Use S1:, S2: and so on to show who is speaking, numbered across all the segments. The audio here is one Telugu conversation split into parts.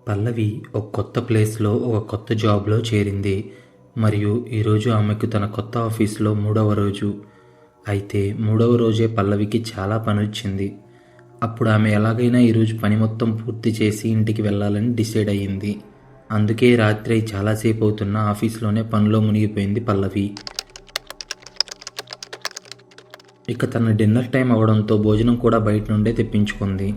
S1: పల్లవి ఒక కొత్త ప్లేస్లో ఒక కొత్త జాబ్లో చేరింది. మరియు ఈరోజు ఆమెకు తన కొత్త ఆఫీస్లో 3వ రోజు. అయితే 3వ రోజే పల్లవికి చాలా పని వచ్చింది. అప్పుడు ఆమె ఎలాగైనా ఈరోజు పని మొత్తం పూర్తి చేసి ఇంటికి వెళ్ళాలని డిసైడ్ అయ్యింది. అందుకే రాత్రి చాలాసేపు అవుతున్న ఆఫీస్లోనే పనిలో మునిగిపోయింది పల్లవి. ఇక తన డిన్నర్ టైం అవడంతో భోజనం కూడా బయట నుండే తెప్పించుకుంది.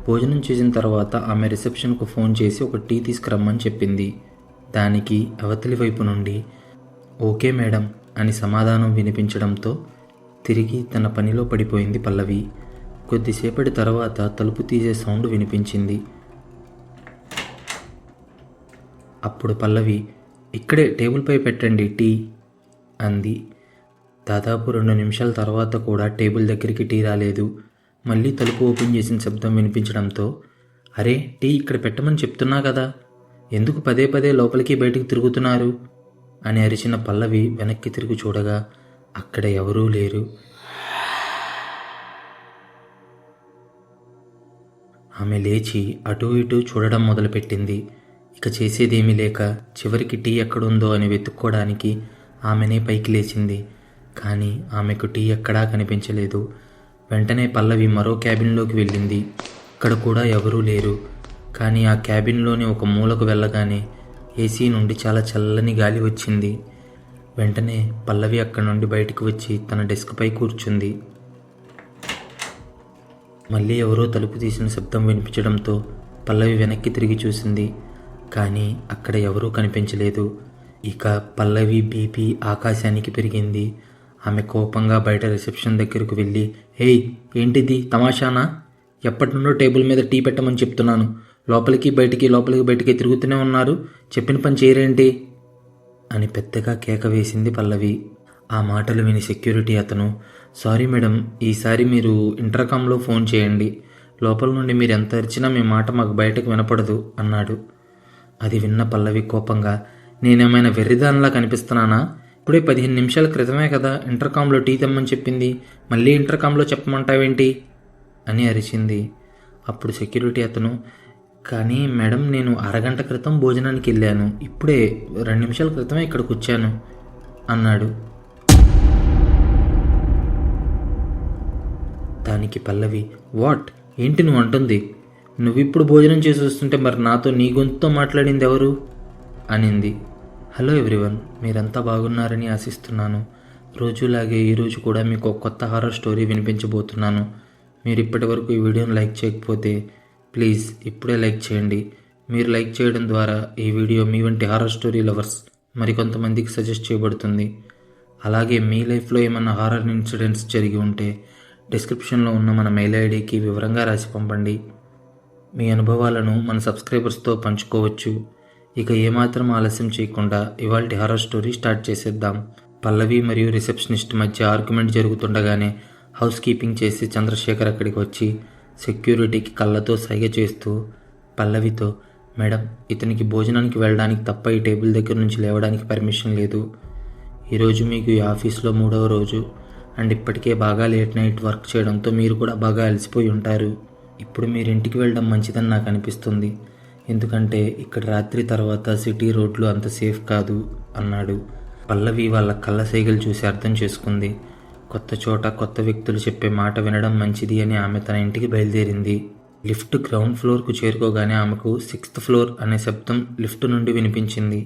S1: భోజనం చేసిన తర్వాత ఆమె రిసెప్షన్కు ఫోన్ చేసి ఒక టీ తీసుకురమ్మని చెప్పింది. దానికి అవతలి వైపు నుండి ఓకే మేడం అని సమాధానం వినిపించడంతో తిరిగి తన పనిలో పడిపోయింది పల్లవి. కొద్దిసేపటి తర్వాత తలుపు తీసే సౌండ్ వినిపించింది. అప్పుడు పల్లవి ఇక్కడే టేబుల్పై పెట్టండి టీ అంది. దాదాపు 2 నిమిషాల తర్వాత కూడా టేబుల్ దగ్గరికి టీ రాలేదు. మళ్ళీ తలుపు ఓపెన్ చేసిన శబ్దం వినిపించడంతో అరే టీ ఇక్కడ పెట్టమని చెప్తున్నా కదా, ఎందుకు పదే పదే లోపలికి బయటికి తిరుగుతున్నారు అని అరిచిన పల్లవి వెనక్కి తిరిగి చూడగా అక్కడ ఎవరూ లేరు. ఆమె లేచి అటూ ఇటూ చూడడం మొదలుపెట్టింది. ఇక చేసేదేమీ లేక చివరికి టీ ఎక్కడుందో అని వెతుక్కోవడానికి ఆమెనే పైకి లేచింది. కానీ ఆమెకు టీ ఎక్కడా కనిపించలేదు. వెంటనే పల్లవి మరో క్యాబిన్లోకి వెళ్ళింది. అక్కడ కూడా ఎవరూ లేరు. కానీ ఆ క్యాబిన్లోని ఒక మూలకు వెళ్ళగానే ఏసీ నుండి చాలా చల్లని గాలి వచ్చింది. వెంటనే పల్లవి అక్కడి నుండి బయటకు వచ్చి తన డెస్క్పై కూర్చుంది. మళ్ళీ ఎవరో తలుపు తీసిన శబ్దం వినిపించడంతో పల్లవి వెనక్కి తిరిగి చూసింది. కానీ అక్కడ ఎవరూ కనిపించలేదు. ఇక పల్లవి బీపీ ఆకాశానికి పెరిగింది. ఆమె కోపంగా బయట రిసెప్షన్ దగ్గరకు వెళ్ళి హేయ్ ఏంటిది తమాషానా, ఎప్పటి నుండో టేబుల్ మీద టీ పెట్టమని చెప్తున్నాను, లోపలికి బయటికి తిరుగుతూనే ఉన్నారు, చెప్పిన పని చేయరేంటి అని పెద్దగా కేక వేసింది పల్లవి. ఆ మాటలు విని సెక్యూరిటీ అతను సారీ మేడం, ఈసారి మీరు ఇంటర్కామ్లో ఫోన్ చేయండి, లోపల నుండి మీరు ఎంత అరిచినా మీ మాట మాకు బయటకు వినపడదు అన్నాడు. అది విన్న పల్లవి కోపంగా నేనేమైనా వెర్రిదానిలా కనిపిస్తున్నానా, ఇప్పుడే 15 నిమిషాల క్రితమే కదా ఇంటర్కామ్లో టీ తెమ్మని చెప్పింది, మళ్ళీ ఇంటర్కామ్లో చెప్పమంటావేంటి అని అరిచింది. అప్పుడు సెక్యూరిటీ అతను కానీ మేడం నేను అరగంట క్రితం భోజనానికి వెళ్ళాను, ఇప్పుడే 2 నిమిషాల క్రితమే ఇక్కడికి వచ్చాను అన్నాడు. దానికి పల్లవి వాట్ ఏంటి నువ్వు అంటుంది, నువ్విప్పుడు భోజనం చేసి వస్తుంటే మరి నాతో నీ గొంతుతో మాట్లాడింది ఎవరు అనింది. హలో ఎవ్రీవన్, మీరంతా బాగున్నారని ఆశిస్తున్నాను. రోజులాగే ఈరోజు కూడా మీకు ఒక కొత్త హారర్ స్టోరీ వినిపించబోతున్నాను. మీరు ఇప్పటి వరకు ఈ వీడియోని లైక్ చేయకపోతే ప్లీజ్ ఇప్పుడే లైక్ చేయండి. మీరు లైక్ చేయడం ద్వారా ఈ వీడియో మీ వంటి హారర్ స్టోరీ లవర్స్ మరికొంతమందికి సజెస్ట్ చేయబడుతుంది. అలాగే మీ లైఫ్లో ఏమైనా హారర్ ఇన్సిడెంట్స్ జరిగి ఉంటే డిస్క్రిప్షన్లో ఉన్న మన మెయిల్ ఐడికి వివరంగా రాసి పంపండి. మీ అనుభవాలను మన సబ్స్క్రైబర్స్తో పంచుకోవచ్చు. ఇక ఏమాత్రం ఆలస్యం చేయకుండా ఇవాల్టి హారర్ స్టోరీ స్టార్ట్ చేసేద్దాం. పల్లవి మరియు రిసెప్షనిస్ట్ మధ్య ఆర్గ్యుమెంట్ జరుగుతుండగానే హౌస్ కీపింగ్ చేసి చంద్రశేఖర్ అక్కడికి వచ్చి సెక్యూరిటీకి కళ్ళతో సైగ చేస్తూ పల్లవితో మేడం ఇతనికి భోజనానికి వెళ్ళడానికి తప్ప ఈ టేబుల్ దగ్గర నుంచి లేవడానికి పర్మిషన్ లేదు. ఈరోజు మీకు ఈ ఆఫీస్లో 3వ రోజు అండ్ ఇప్పటికే బాగా లేట్ నైట్ వర్క్ చేయడంతో మీరు కూడా బాగా అలసిపోయి ఉంటారు. ఇప్పుడు మీరు ఇంటికి వెళ్ళడం మంచిదని నాకు అనిపిస్తుంది, ఎందుకంటే ఇక్కడ రాత్రి తర్వాత సిటీ రోడ్లు అంత సేఫ్ కాదు అన్నాడు. పల్లవి వాళ్ళ కళ్ళ సైగలు చూసి అర్థం చేసుకుంది. కొత్త చోట కొత్త వ్యక్తులు చెప్పే మాట వినడం మంచిది అని ఆమె తన ఇంటికి బయలుదేరింది. లిఫ్ట్ గ్రౌండ్ ఫ్లోర్కు చేరుకోగానే ఆమెకు 6th ఫ్లోర్ అనే శబ్దం లిఫ్ట్ నుండి వినిపించింది.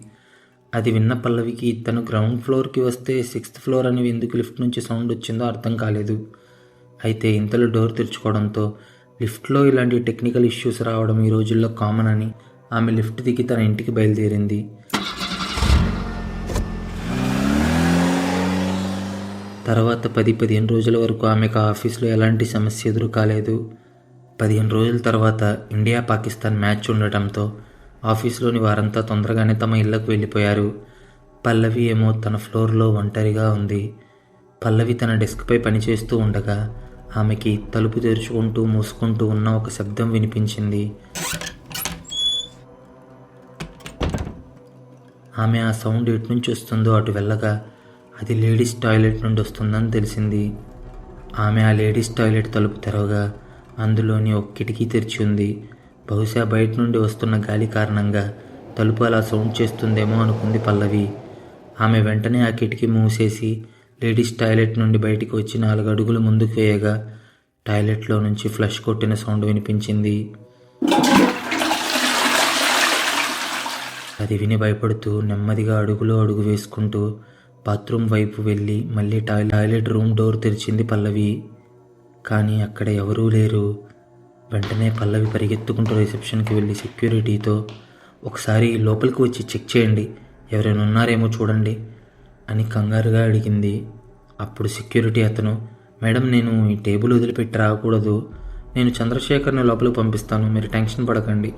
S1: అది విన్న పల్లవికి తను గ్రౌండ్ ఫ్లోర్కి వస్తే 6th ఫ్లోర్ అని ఎందుకు లిఫ్ట్ నుంచి సౌండ్ వచ్చిందో అర్థం కాలేదు. అయితే ఇంతలో డోర్ తెరుచుకోవడంతో లిఫ్ట్లో ఇలాంటి టెక్నికల్ ఇష్యూస్ రావడం ఈ రోజుల్లో కామన్ అని ఆమె లిఫ్ట్ దిగి తన ఇంటికి బయలుదేరింది. తర్వాత 10-15 రోజుల వరకు ఆమెకు ఆఫీస్లో ఎలాంటి సమస్య ఎదురు కాలేదు. 15 రోజుల తర్వాత ఇండియా పాకిస్తాన్ మ్యాచ్ ఉండటంతో ఆఫీస్లోని వారంతా తొందరగానే తమ ఇళ్లకు వెళ్ళిపోయారు. పల్లవి ఏమో తన ఫ్లోర్లో ఒంటరిగా ఉంది. పల్లవి తన డెస్క్పై పనిచేస్తూ ఉండగా ఆమెకి తలుపు తెరుచుకుంటూ మూసుకుంటూ ఉన్న ఒక శబ్దం వినిపించింది. ఆమె ఆ సౌండ్ ఎటు నుంచి వస్తుందో అటు వెళ్ళగా అది లేడీస్ టాయిలెట్ నుండి వస్తుందని తెలిసింది. ఆమె ఆ లేడీస్ టాయిలెట్ తలుపు తెరవగా అందులోని ఒక కిటికీ తెరిచి ఉంది. బహుశా బయట నుండి వస్తున్న గాలి కారణంగా తలుపు అలా సౌండ్ చేస్తుందేమో అనుకుంది పల్లవి. ఆమె వెంటనే ఆ కిటికీ మూసేసి లేడీస్ టాయిలెట్ నుండి బయటికి వచ్చి 4 అడుగులు ముందుకు వేయగా టాయిలెట్లో నుంచి ఫ్లష్ కొట్టిన సౌండ్ వినిపించింది. అది విని భయపడుతూ నెమ్మదిగా అడుగు వేసుకుంటూ బాత్రూమ్ వైపు వెళ్ళి మళ్ళీ టాయిలెట్ రూమ్ డోర్ తెరిచింది పల్లవి. కానీ అక్కడ ఎవరూ లేరు. వెంటనే పల్లవి పరిగెత్తుకుంటూ రిసెప్షన్కి వెళ్ళి సెక్యూరిటీతో, ఒకసారి లోపలికి వచ్చి చెక్ చేయండి, ఎవరైనా ఉన్నారేమో చూడండి అని కంగారుగా అడిగింది. అప్పుడు సెక్యూరిటీ అతను, మేడం నేను ఈ టేబుల్ వదిలిపెట్టి రాకూడదు, నేను చంద్రశేఖర్ని లోపలికి పంపిస్తాను, మీరు టెన్షన్ పడకండి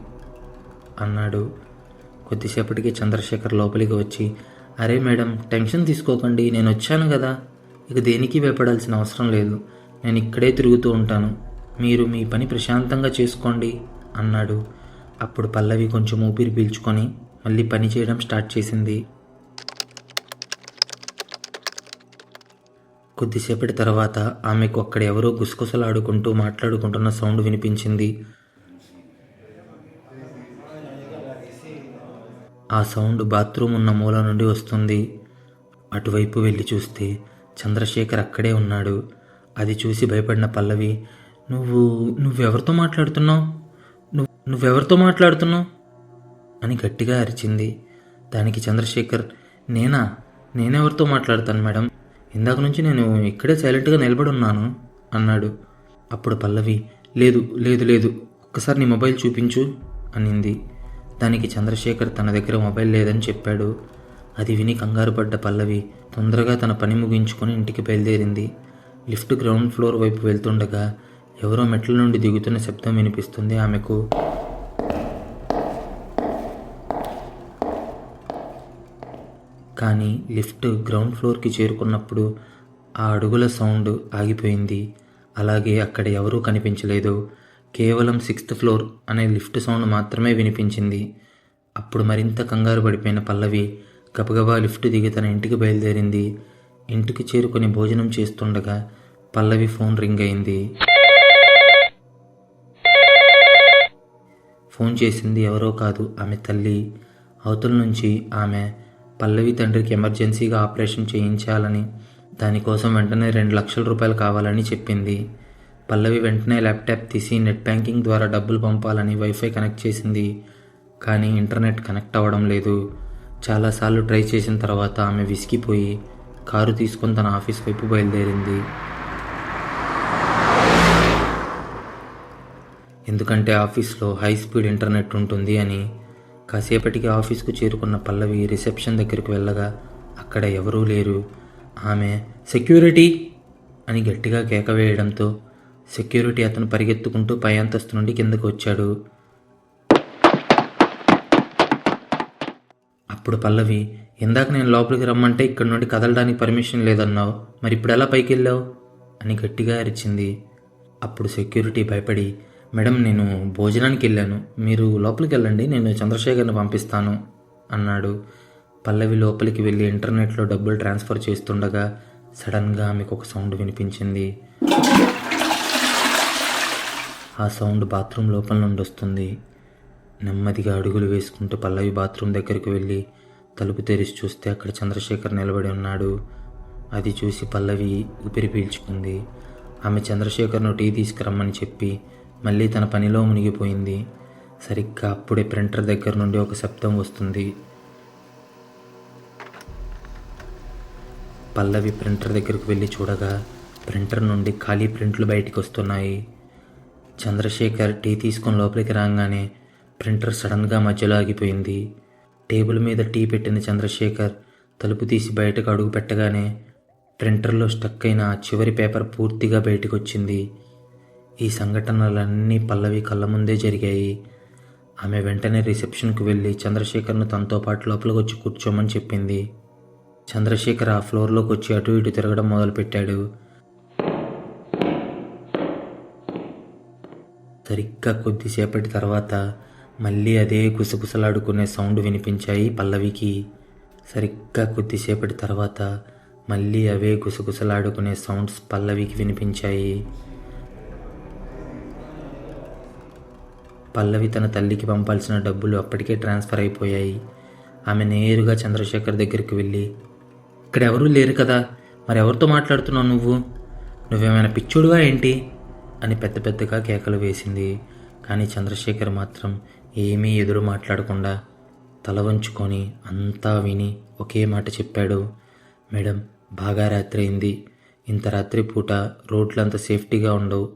S1: అన్నాడు. కొద్దిసేపటికి చంద్రశేఖర్ లోపలికి వచ్చి, అరే మేడం టెన్షన్ తీసుకోకండి, నేను వచ్చాను కదా, ఇక దేనికి భయపడాల్సిన అవసరం లేదు, నేను ఇక్కడే తిరుగుతూ ఉంటాను, మీరు మీ పని ప్రశాంతంగా చేసుకోండి అన్నాడు. అప్పుడు పల్లవి కొంచెం ఊపిరి పీల్చుకొని మళ్ళీ పని చేయడం స్టార్ట్ చేసింది. కొద్దిసేపటి తర్వాత ఆమెకు అక్కడ ఎవరో గుసగుసలాడుకుంటూ మాట్లాడుకుంటున్న సౌండ్ వినిపించింది. ఆ సౌండ్ బాత్రూమ్ ఉన్న మూల నుండి వస్తుంది. అటువైపు వెళ్ళి చూస్తే చంద్రశేఖర్ అక్కడే ఉన్నాడు. అది చూసి భయపడిన పల్లవి, నువ్వెవరితో మాట్లాడుతున్నావు, నువ్వెవరితో మాట్లాడుతున్నావు అని గట్టిగా అరిచింది. దానికి చంద్రశేఖర్, నేనెవరితో మాట్లాడతాను మేడం, ఇందాక నుంచి నేను ఇక్కడే సైలెంట్గా నిలబడి ఉన్నాను అన్నాడు. అప్పుడు పల్లవి, లేదు లేదు లేదు ఒక్కసారి నీ మొబైల్ చూపించు అనింది. దానికి చంద్రశేఖర్ తన దగ్గర మొబైల్ లేదని చెప్పాడు. అది విని కంగారు పడ్డ పల్లవి తొందరగా తన పని ముగించుకొని ఇంటికి బయలుదేరింది. లిఫ్ట్ గ్రౌండ్ ఫ్లోర్ వైపు వెళ్తుండగా ఎవరో మెట్ల నుండి దిగుతున్న శబ్దం వినిపిస్తుంది ఆమెకు. కానీ లిఫ్ట్ గ్రౌండ్ ఫ్లోర్కి చేరుకున్నప్పుడు ఆ అడుగుల సౌండ్ ఆగిపోయింది. అలాగే అక్కడ ఎవరూ కనిపించలేదు. కేవలం 6th ఫ్లోర్ అనే లిఫ్ట్ సౌండ్ మాత్రమే వినిపించింది. అప్పుడు మరింత కంగారు పడిపోయిన పల్లవి గబగబా లిఫ్ట్ దిగి తన ఇంటికి బయలుదేరింది. ఇంటికి చేరుకొని భోజనం చేస్తుండగా పల్లవి ఫోన్ రింగ్ అయింది. ఫోన్ చేసింది ఎవరో కాదు, ఆమె తల్లి. అవతల నుంచి ఆమె పల్లవి తండ్రికి ఎమర్జెన్సీగా ఆపరేషన్ చేయించాలని, దానికోసం వెంటనే 2 లక్షల రూపాయలు కావాలని చెప్పింది. పల్లవి వెంటనే ల్యాప్టాప్ తీసి నెట్ బ్యాంకింగ్ ద్వారా డబ్బులు పంపాలని వైఫై కనెక్ట్ చేసింది. కానీ ఇంటర్నెట్ కనెక్ట్ అవ్వడం లేదు. చాలాసార్లు ట్రై చేసిన తర్వాత ఆమె విసిగిపోయి కారు తీసుకొని తన ఆఫీస్ వైపు బయలుదేరింది. ఎందుకంటే ఆఫీస్లో హై స్పీడ్ ఇంటర్నెట్ ఉంటుంది అని. కాసేపటికి ఆఫీస్కు చేరుకున్న పల్లవి రిసెప్షన్ దగ్గరికి వెళ్ళగా అక్కడ ఎవరూ లేరు. ఆమె సెక్యూరిటీ అని గట్టిగా కేక వేయడంతో సెక్యూరిటీ అతను పరిగెత్తుకుంటూ పై అంతస్తు నుండి కిందకు వచ్చాడు. అప్పుడు పల్లవి, ఇందాక నేను లోపలికి రమ్మంటే ఇక్కడ నుండి కదలడానికి పర్మిషన్ లేదన్నావు, మరి ఇప్పుడు ఎలా పైకి వెళ్ళావు అని గట్టిగా అరిచింది. అప్పుడు సెక్యూరిటీ భయపడి, మేడం నేను భోజనానికి వెళ్ళాను, మీరు లోపలికి వెళ్ళండి, నేను చంద్రశేఖర్ని పంపిస్తాను అన్నాడు. పల్లవి లోపలికి వెళ్ళి ఇంటర్నెట్లో డబ్బులు ట్రాన్స్ఫర్ చేస్తుండగా సడన్గా ఆమెకు ఒక సౌండ్ వినిపించింది. ఆ సౌండ్ బాత్రూమ్ లోపల నుండి వస్తుంది. నెమ్మదిగా అడుగులు వేసుకుంటూ పల్లవి బాత్రూమ్ దగ్గరికి వెళ్ళి తలుపు తెరిచి చూస్తే అక్కడ చంద్రశేఖర్ నిలబడి ఉన్నాడు. అది చూసి పల్లవి ఊపిరి పీల్చుకుంది. ఆమె చంద్రశేఖర్ను టీ తీసుకురమ్మని చెప్పి మళ్ళీ తన పనిలో మునిగిపోయింది. సరిగ్గా అప్పుడే ప్రింటర్ దగ్గర నుండి ఒక శబ్దం వస్తుంది. పల్లవి ప్రింటర్ దగ్గరకు వెళ్ళి చూడగా ప్రింటర్ నుండి ఖాళీ ప్రింట్లు బయటికి వస్తున్నాయి. చంద్రశేఖర్ టీ తీసుకొని లోపలికి రాగానే ప్రింటర్ సడన్గా మధ్యలో ఆగిపోయింది. టేబుల్ మీద టీ పెట్టిన చంద్రశేఖర్ తలుపు తీసి బయటకు అడుగు పెట్టగానే ప్రింటర్లో స్టక్ అయిన చివరి పేపర్ పూర్తిగా బయటకు వచ్చింది. ఈ సంఘటనలన్నీ పల్లవి కళ్ళ ముందే జరిగాయి. ఆమె వెంటనే రిసెప్షన్కు వెళ్ళి చంద్రశేఖర్ను తనతో పాటు లోపలికి వచ్చి కూర్చోమని చెప్పింది. చంద్రశేఖర్ ఆ ఫ్లోర్లోకి వచ్చి అటు ఇటు తిరగడం మొదలుపెట్టాడు. సరిగ్గా కొద్దిసేపటి తర్వాత మళ్ళీ అదే గుసగుసలాడుకునే సౌండ్ వినిపించాయి పల్లవికి. సరిగ్గా కొద్దిసేపటి తర్వాత మళ్ళీ అవే గుసగుసలాడుకునే సౌండ్స్ పల్లవికి వినిపించాయి. పల్లవి తన తల్లికి పంపాల్సిన డబ్బులు అప్పటికే ట్రాన్స్ఫర్ అయిపోయాయి. ఆమె నేరుగా చంద్రశేఖర్ దగ్గరికి వెళ్ళి, ఇక్కడ ఎవరూ లేరు కదా, మరెవరితో మాట్లాడుతున్నావు నువ్వేమైనా పిచ్చోడువా ఏంటి అని పెద్ద పెద్దగా కేకలు వేసింది. కానీ చంద్రశేఖర్ మాత్రం ఏమీ ఎదురు మాట్లాడకుండా తల వంచుకొని అంతా విని ఒకే మాట చెప్పాడు. మేడం, బాగా రాత్రి అయింది, ఇంత రాత్రి పూట రోడ్లంత సేఫ్టీగా ఉండవు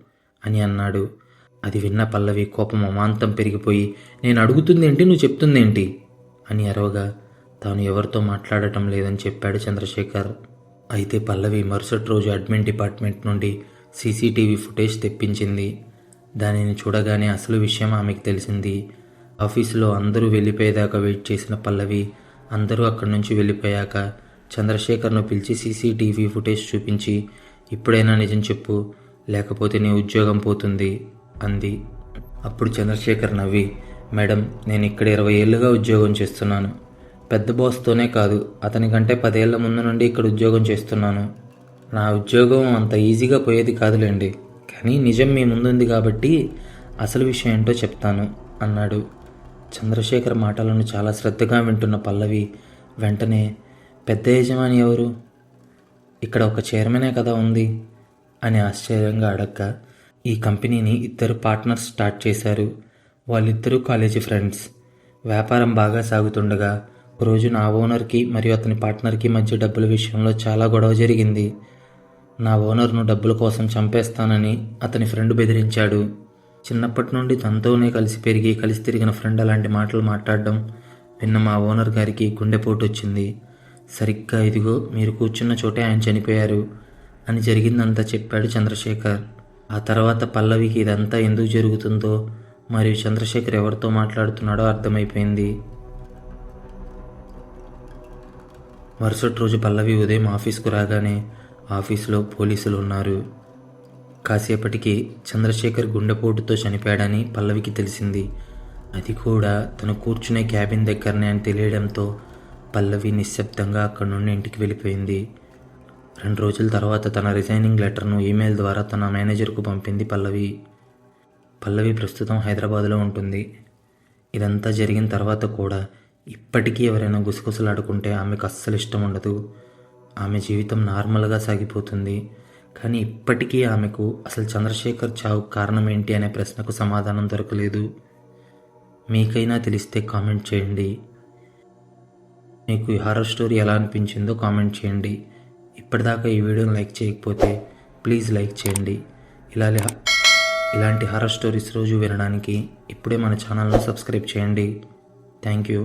S1: అని అన్నాడు. అది విన్న పల్లవి కోపం అమాంతం పెరిగిపోయి, నేను అడుగుతుందేంటి, నువ్వు చెప్తుందేంటి అని అరవగా తాను ఎవరితో మాట్లాడటం లేదని చెప్పాడు చంద్రశేఖర్. అయితే పల్లవి మరుసటి రోజు అడ్మిన్ డిపార్ట్మెంట్ నుండి సీసీటీవీ ఫుటేజ్ తెప్పించింది. దానిని చూడగానే అసలు విషయం ఆమెకు తెలిసింది. ఆఫీసులో అందరూ వెళ్ళిపోయేదాకా వెయిట్ చేసిన పల్లవి అందరూ అక్కడి నుంచి వెళ్ళిపోయాక చంద్రశేఖర్ను పిలిచి సీసీటీవీ ఫుటేజ్ చూపించి, ఇప్పుడైనా నిజం చెప్పు, లేకపోతే నీ ఉద్యోగం పోతుంది అంది. అప్పుడు చంద్రశేఖర్ నవ్వి, మేడం, నేను ఇక్కడ 20 ఏళ్ళుగా ఉద్యోగం చేస్తున్నాను. పెద్ద బాస్తోనే కాదు, అతని కంటే 10 ఏళ్ల ముందు నుండి ఇక్కడ ఉద్యోగం చేస్తున్నాను. నా ఉద్యోగం అంత ఈజీగా పోయేది కాదులేండి, కానీ నిజం మీ ముందుంది కాబట్టి అసలు విషయం ఏంటో చెప్తాను అన్నాడు. చంద్రశేఖర్ మాటలను చాలా శ్రద్ధగా వింటున్న పల్లవి వెంటనే, పెద్ద యజమాని ఎవరు? ఇక్కడ ఒక చైర్మనే కదా ఉంది అని ఆశ్చర్యంగా అడగ్గా, ఈ కంపెనీని 2 పార్ట్నర్స్ స్టార్ట్ చేశారు. వాళ్ళిద్దరూ కాలేజీ ఫ్రెండ్స్. వ్యాపారం బాగా సాగుతుండగా ఒకరోజు నా ఓనర్కి మరియు అతని పార్ట్నర్కి మధ్య డబ్బుల విషయంలో చాలా గొడవ జరిగింది. నా ఓనర్ను డబ్బుల కోసం చంపేస్తానని అతని ఫ్రెండ్ బెదిరించాడు. చిన్నప్పటి నుండి తనతోనే కలిసి పెరిగి కలిసి తిరిగిన ఫ్రెండ్ అలాంటి మాటలు మాట్లాడడం విన్న మా ఓనర్ గారికి గుండెపోటు వచ్చింది. సరిగ్గా ఇదిగో మీరు కూర్చున్న చోటే ఆయన చనిపోయారు అని జరిగిందంతా చెప్పాడు చంద్రశేఖర్. ఆ తర్వాత పల్లవికి ఇదంతా ఎందుకు జరుగుతుందో మరియు చంద్రశేఖర్ ఎవరితో మాట్లాడుతున్నాడో అర్థమైపోయింది. మరుసటి రోజు పల్లవి ఉదయం ఆఫీస్కు రాగానే ఆఫీసులో పోలీసులు ఉన్నారు. కాసేపటికి చంద్రశేఖర్ గుండెపోటుతో చనిపోయాడని పల్లవికి తెలిసింది. అది కూడా తను కూర్చునే క్యాబిన్ దగ్గరనే అని తెలియడంతో పల్లవి నిశ్శబ్దంగా అక్కడి నుండి ఇంటికి వెళ్ళిపోయింది. 2 రోజుల తర్వాత తన రిజైనింగ్ లెటర్ను ఈమెయిల్ ద్వారా తన మేనేజర్కు పంపింది పల్లవి. పల్లవి ప్రస్తుతం హైదరాబాద్లో ఉంటుంది. ఇదంతా జరిగిన తర్వాత కూడా ఇప్పటికీ ఎవరైనా గుసగుసలాడుకుంటే ఆమెకు అస్సలు ఇష్టం ఉండదు. ఆమె జీవితం నార్మల్గా సాగిపోతుంది. కానీ ఇప్పటికీ ఆమెకు అసలు చంద్రశేఖర్ చావుకు కారణం ఏంటి అనే ప్రశ్నకు సమాధానం దొరకలేదు. మీకైనా తెలిస్తే కామెంట్ చేయండి. మీకు ఈ హారర్ స్టోరీ ఎలా అనిపించిందో కామెంట్ చేయండి. ఇప్పటిదాకా ఈ వీడియోని లైక్ చేయకపోతే ప్లీజ్ లైక్ చేయండి. ఇలాంటి హారర్ స్టోరీస్ రోజు వినడానికి ఇప్పుడే మన ఛానల్ను సబ్స్క్రైబ్ చేయండి. Thank you.